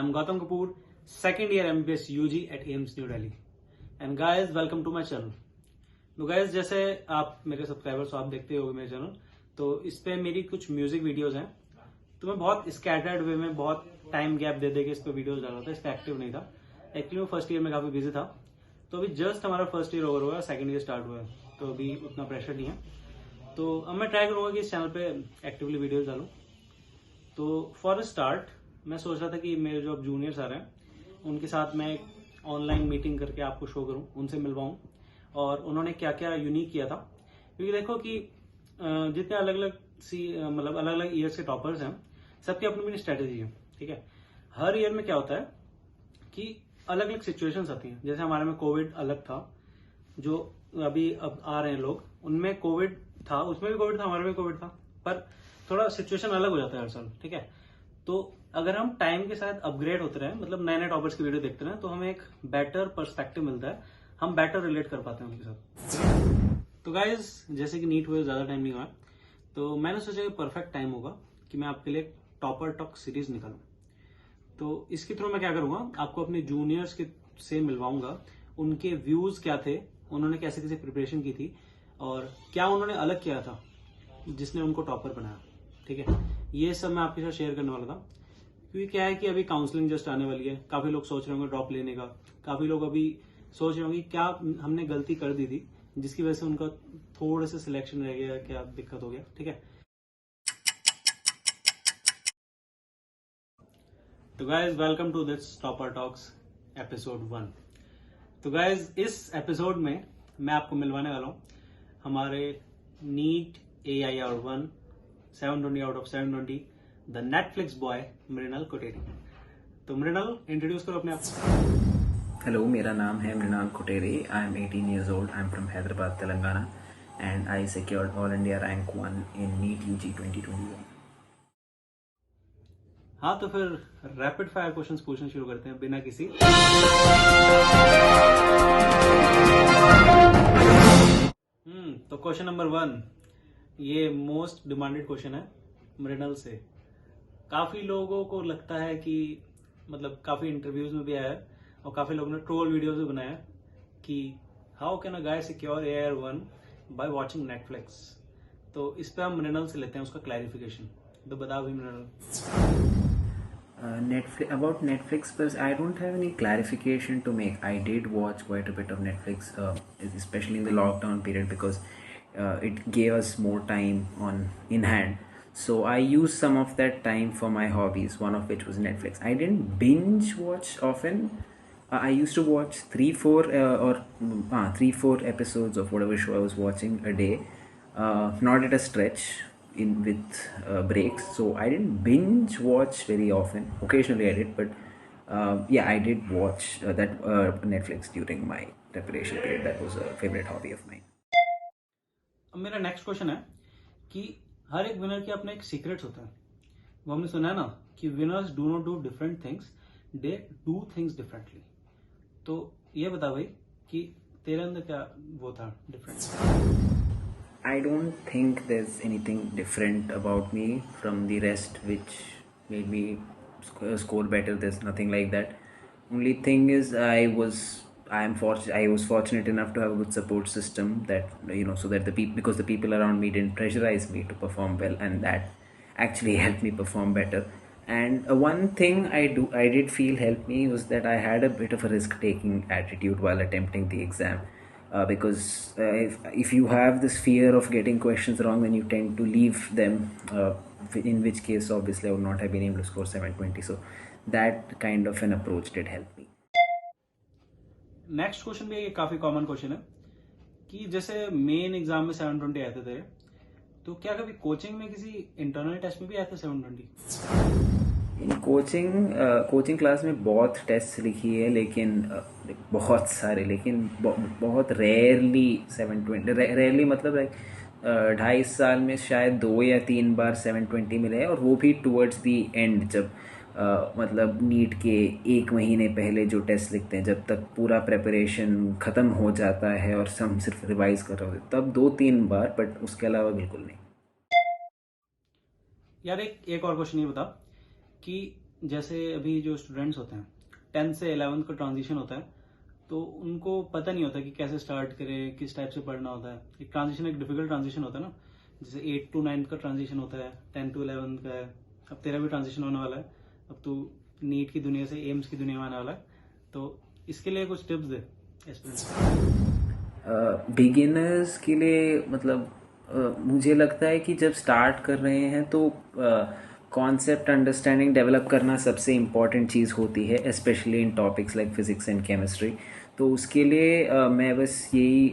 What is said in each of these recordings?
I'm Gautam Kapoor, second year MBBS UG at AIIMS New Delhi. And guys, welcome to my channel. तो guys, जैसे आप मेरे subscribers आप देखते हो मेरे चैनल, तो इस पे मेरी कुछ म्यूजिक वीडियोस हैं. तो मैं बहुत स्कैटर्ड वे में बहुत टाइम गैप दे के इस पे वीडियोस डाल रहा था, इस पे एक्टिव नहीं था. एक्चुअली मैं फर्स्ट ईयर में काफी बिजी था, तो अभी जस्ट हमारा फर्स्ट ईयर ओवर हुआ, सेकंड ईयर स्टार्ट हुआ है, तो अभी उतना प्रेशर नहीं है. तो अब मैं ट्राई करूंगा कि इस चैनल पे एक्टिवली वीडियोस डालूं. तो फॉर स्टार्ट मैं सोच रहा था कि मेरे जो अब जूनियर्स आ रहे हैं उनके साथ मैं एक ऑनलाइन मीटिंग करके आपको शो करूं, उनसे मिलवाऊं और उन्होंने क्या क्या यूनिक किया था. क्योंकि देखो कि जितने अलग अलग मतलब अलग अलग ईयर्स के टॉपर्स हैं, सबकी अपनी अपनी स्ट्रेटेजी है. ठीक है, हर ईयर में क्या होता है कि अलग अलग सिचुएशंस आती हैं. जैसे हमारे में कोविड अलग था, जो अभी अब आ रहे हैं लोग, उनमें कोविड था, उसमें भी कोविड था, हमारे में कोविड था, पर थोड़ा सिचुएशन अलग हो जाता है हर साल. ठीक है, तो अगर हम टाइम के साथ अपग्रेड होते रहे, मतलब नए नए टॉपर्स की वीडियो देखते रहे, तो हमें एक बेटर पर्सपेक्टिव मिलता है, हम बेटर रिलेट कर पाते हैं उनके साथ. तो गाइज, जैसे कि नीट हुए ज्यादा टाइम नहीं हुआ, तो मैंने सोचा कि परफेक्ट टाइम होगा कि मैं आपके लिए टॉपर टॉक सीरीज निकालूं. तो इसके थ्रू मैं क्या करूंगा, आपको अपने जूनियर्स के से मिलवाऊंगा, उनके व्यूज क्या थे, उन्होंने कैसे कैसे प्रिपरेशन की थी और क्या उन्होंने अलग किया था जिसने उनको टॉपर बनाया. ठीक है, ये सब मैं आपके साथ शेयर करने वाला था. क्योंकि क्या है कि अभी काउंसलिंग जस्ट आने वाली है, काफी लोग सोच रहे होंगे ड्रॉप लेने का, काफी लोग अभी सोच रहे होंगे क्या हमने गलती कर दी थी जिसकी वजह से उनका थोड़ा सा सिलेक्शन रह गया, क्या दिक्कत हो गया. ठीक है, तो guys welcome to this topper talks episode 1. तो गाइज, इस एपिसोड में मैं आपको मिलवाने वाला हूँ हमारे NEET AIR1 720 out of 720 the Netflix boy Mrinal Kutteri. तो मृणाल, इंट्रोड्यूस करो अपने आप को. हेलो, मेरा नाम है Mrinal Kutteri. I am 18 years old. I am from Hyderabad, Telangana, and I secured all India rank 1 in NEET UG 2021. हाँ, तो फिर रैपिड फायर क्वेश्चंस पूछना शुरू करते हैं बिना किसी. तो क्वेश्चन नंबर 1, ये मोस्ट डिमांडेड क्वेश्चन है मृणाल से. काफी लोगों को लगता है कि मतलब काफी इंटरव्यूज में भी आया है और काफी लोगों ने ट्रोल वीडियोस भी बनाया है कि how can a guy secure AIR1 by watching Netflix. तो इस पे हम मृणाल से लेते हैं उसका क्लैरिफिकेशन. तो बताओ भी Mrinal. About Netflix, but I don't have any clarification to make. I did watch quite a bit of Netflix, especially in the lockdown period, because it gave us more time in hand. So I used some of that time for my hobbies, one of which was Netflix. I didn't binge watch often. I used to watch 3-4 episodes of whatever show I was watching a day, not at a stretch, with breaks. So I didn't binge watch very often. Occasionally I did, but yeah, I did watch that Netflix during my preparation period. That was a favorite hobby of mine. अब मेरा next question है कि हर एक winner के अपने एक secrets होते हैं. वो हमने सुना है ना कि winners do not do different things, they do things differently. तो ये बता भाई कि तेरे अंदर क्या वो था different. I don't think there's anything different about me from the rest which made me score better. There's nothing like that. Only thing is I was fortunate enough to have a good support system, that so that because the people around me didn't pressurize me to perform well, and that actually helped me perform better. And one thing I did feel helped me was that I had a bit of a risk taking attitude while attempting the exam. Because if you have this fear of getting questions wrong, then you tend to leave them, in which case obviously I would not have been able to score 720. So that kind of an approach did help me. Next question भी काफी common question है कि जैसे main exam में 720 आते थे, तो क्या कभी कोचिंग में किसी इंटरनल टेस्ट में भी आते 720? इन कोचिंग क्लास में बहुत टेस्ट लिखी है, लेकिन बहुत सारे, लेकिन बहुत रेयरली 720. रेयरली मतलब 2.5 साल में शायद 2 या 3 बार 720 मिले हैं, और वो भी टुवर्ड्स दी एंड, जब मतलब नीट के 1 महीने पहले जो टेस्ट लिखते हैं, जब तक पूरा प्रेपरेशन ख़त्म हो जाता है और हम सिर्फ रिवाइज कर रहे होते, तब 2-3 बार, बट उसके अलावा बिल्कुल नहीं. यार एक और क्वेश्चन ये बता कि जैसे अभी जो स्टूडेंट्स होते हैं 10th से 11th का ट्रांजिशन होता है, तो उनको पता नहीं होता कि कैसे स्टार्ट करें, किस टाइप से पढ़ना होता है। एक ट्रांजिशन एक डिफिकल्ट ट्रांजिशन होता है ना, जैसे 8 to 9 का ट्रांजिशन होता है, 10 to 11 का है। अब तेरा भी ट्रांजिशन होने वाला है, अब तू नीट की दुनिया से एम्स की दुनिया में आने वाला है, तो इसके लिए कुछ टिप्स दे एस्पिरेंट्स। बिगिनर्स के लिए मतलब मुझे लगता है कि जब स्टार्ट कर रहे हैं तो कॉन्सेप्ट अंडरस्टैंडिंग डेवलप करना सबसे इम्पॉर्टेंट चीज़ होती है, specially in topics like physics and chemistry. तो उसके लिए मैं बस यही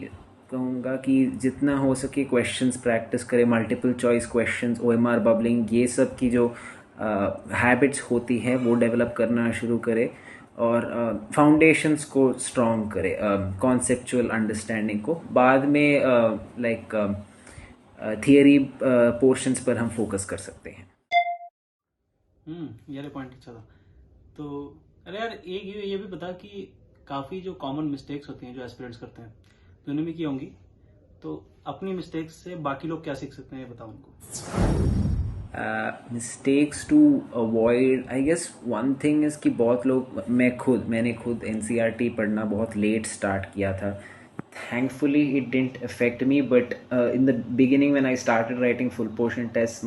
कहूँगा कि जितना हो सके क्वेश्चंस प्रैक्टिस करें, multiple choice questions, OMR bubbling, ये सब की जो हैबिट्स होती हैं वो डेवलप करना शुरू करें और फाउंडेशंस को स्ट्रॉन्ग करे, कॉन्सेप्चुअल अंडरस्टैंडिंग को बाद में लाइक थियरी पोर्शंस पर हम फोकस कर सकते हैं। यार पॉइंट अच्छा था। तो अरे यार एक ये भी बता कि काफ़ी जो कॉमन मिस्टेक्स होती हैं जो एस्पिरेंट्स करते हैं, तूने भी की होंगी, तो अपनी मिस्टेक्स से बाकी लोग क्या सीख सकते हैं, ये बताओ उनको। Mistakes to avoid, I guess one thing is कि बहुत लोग, मैंने खुद एनसीईआरटी पढ़ना बहुत लेट स्टार्ट किया था। Thankfully it didn't affect me, but in the beginning when I started writing full portion tests,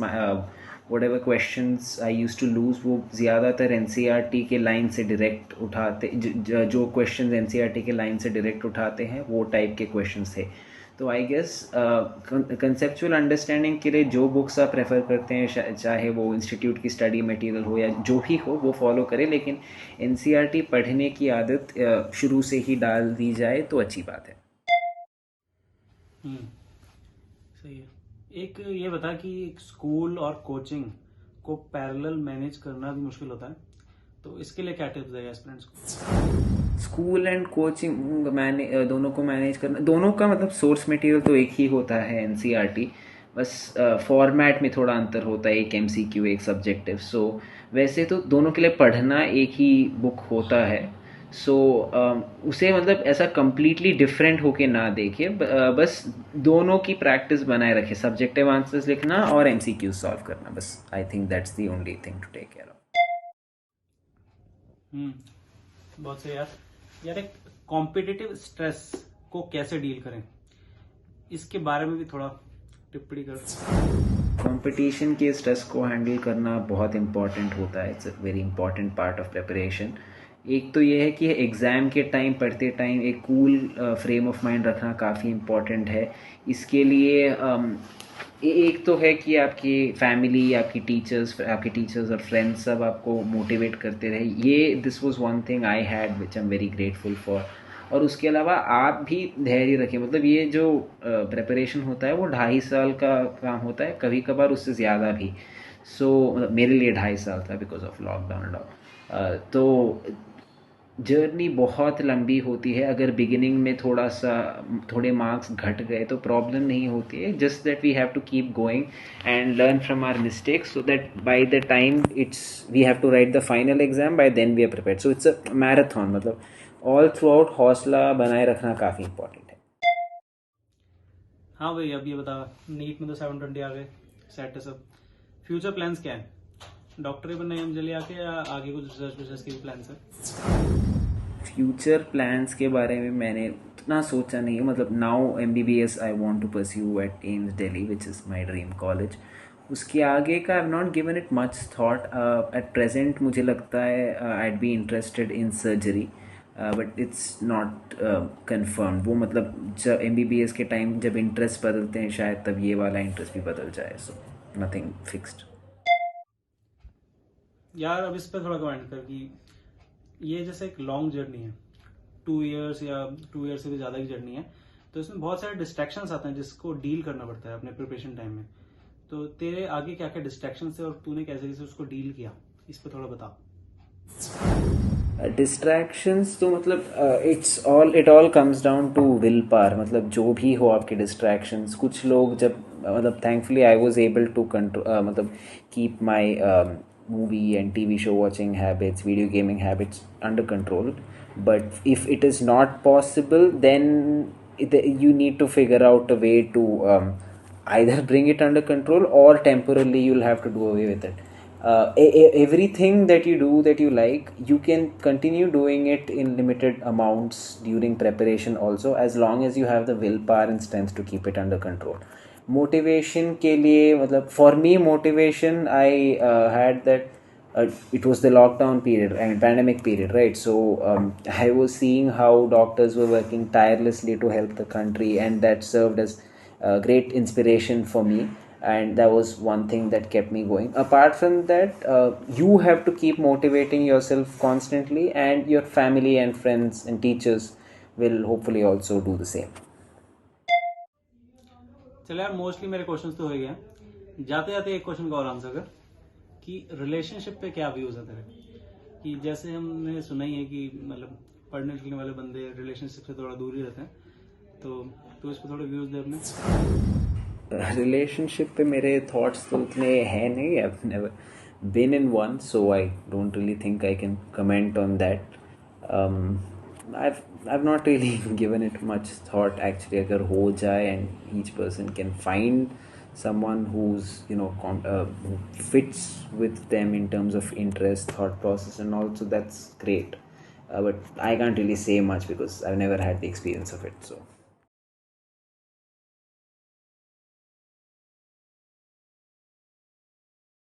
whatever questions I used to lose वो ज़्यादातर एनसीईआरटी के लाइन से डायरेक्ट उठाते, जो क्वेश्चंस एनसीईआरटी के लाइन से डायरेक्ट उठाते हैं वो टाइप के क्वेश्चंस थे। तो आई गेस कंसेप्चुअल अंडरस्टैंडिंग के लिए जो बुक्स आप रेफ़र करते हैं, चाहे वो इंस्टीट्यूट की स्टडी मटेरियल हो या जो भी हो, वो फॉलो करें, लेकिन एनसीईआरटी पढ़ने की आदत शुरू से ही डाल दी जाए तो अच्छी बात है। सही है। एक ये बता कि स्कूल और कोचिंग को पैरेलल मैनेज करना भी मुश्किल होता है, तो इसके लिए क्या टिप्स देगा स्टूडेंट्स को? स्कूल एंड कोचिंग दोनों को मैनेज करना, दोनों का मतलब सोर्स मटेरियल तो एक ही होता है एनसीईआरटी, बस फॉर्मेट में थोड़ा अंतर होता है, एक एमसीक्यू एक सब्जेक्टिव। सो वैसे तो दोनों के लिए पढ़ना एक ही बुक होता है। सो उसे मतलब ऐसा कम्प्लीटली डिफरेंट होके ना देखिए, बस दोनों की प्रैक्टिस बनाए रखे, सब्जेक्टिव आंसर्स लिखना और एमसीक्यू सॉल्व करना, बस I think that's the only thing to take care of. बहुत सही यार। यार एक कॉम्पिटिटिव स्ट्रेस को कैसे डील करें, इसके बारे में भी थोड़ा टिप्पणी कर। कंपटीशन के स्ट्रेस को हैंडल करना बहुत इंपॉर्टेंट होता है, it's a very important part of preparation. एक तो ये है कि एग्ज़ाम के टाइम, पढ़ते टाइम एक कूल फ्रेम ऑफ माइंड रखना काफ़ी इम्पॉर्टेंट है। इसके लिए एक तो है कि आपकी फैमिली, आपकी टीचर्स और फ्रेंड्स सब आपको मोटिवेट करते रहे, ये this was one thing I had which I am very grateful for. और उसके अलावा आप भी धैर्य रखें, मतलब ये जो प्रिपरेशन होता है वो 2.5 साल का काम होता है, कभी कभार उससे ज़्यादा भी। सो मतलब मेरे लिए 2.5 साल था because of lockdown and all. तो जर्नी बहुत लंबी होती है, अगर बिगिनिंग में थोड़े मार्क्स घट गए तो प्रॉब्लम नहीं होती है, just that we have to keep going and learn from our mistakes, so that by the time we have to write the final exam, by then we are prepared. So it's a marathon, मतलब all throughout हौसला बनाए रखना काफ़ी important है। हाँ भाई, अब ये बता, नीट में तो 720 आ गए, सेट है सब, फ्यूचर प्लान्स क्या है? डॉक्टर ही बनना है जल्दी आके, या आगे कुछ रिसर्च के भी प्लान्स है? फ्यूचर प्लान्स के बारे में मैंने उतना सोचा नहीं है, मतलब now MBBS I want to pursue at AIIMS Delhi which is my dream college. उसके आगे का I have not given it much thought at present. मुझे लगता है I'd be interested in surgery, but it's not confirm. वो मतलब जब MBBS के टाइम जब इंटरेस्ट बदलते हैं शायद तब ये वाला इंटरेस्ट भी बदल जाए, सो नथिंग फिक्स्ड। यार अब इस पर थोड़ा कमेंट कर कि ये जैसे एक लॉन्ग जर्नी है, 2 years या 2 years से भी ज़्यादा की जर्नी है, तो इसमें बहुत सारे डिस्ट्रैक्शंस आते हैं जिसको डील करना पड़ता है अपने प्रिपरेशन टाइम में। तो तेरे आगे क्या क्या डिस्ट्रैक्शंस थे और तूने कैसे कैसे उसको डील किया, इस पर थोड़ा बता। डिस्ट्रैक्शंस तो मतलब it all comes down to willpower, मतलब जो भी हो आपके डिस्ट्रैक्शंस। कुछ लोग जब मतलब thankfully I was able to control, मतलब keep my movie and TV show watching habits, video gaming habits under control. But if it is not possible, then you need to figure out a way to either bring it under control or temporarily you'll have to do away with it. everything that you do that you like, you can continue doing it in limited amounts during preparation also, as long as you have the willpower and strength to keep it under control. Motivation के लिए मतलब for me motivation I had that it was the lockdown period, I mean pandemic period, right? So I was seeing how doctors were working tirelessly to help the country, and that served as great inspiration for me, and that was one thing that kept me going. Apart from that, you have to keep motivating yourself constantly, and your family and friends and teachers will hopefully also do the same. चलो यार, mostly मेरे questions तो हो गए हैं। जाते जाते एक क्वेश्चन का और आंसर कर कि रिलेशनशिप पे क्या व्यूज है तेरे, कि जैसे हमने सुना ही है कि मतलब पढ़ने लिखने वाले बंदे रिलेशनशिप से थोड़ा दूर ही रहते हैं, तो तू इस पर थोड़े व्यूज दे अपने। रिलेशनशिप पे मेरे थॉट्स तो उतने हैं नहीं, I've never been in one, so I don't really think I can comment on that. um, I've not really given it much thought actually. अगर हो जाए and each person can find someone who's who fits with them in terms of interest, thought process and also, that's great. But I can't really say much because I've never had the experience of it, so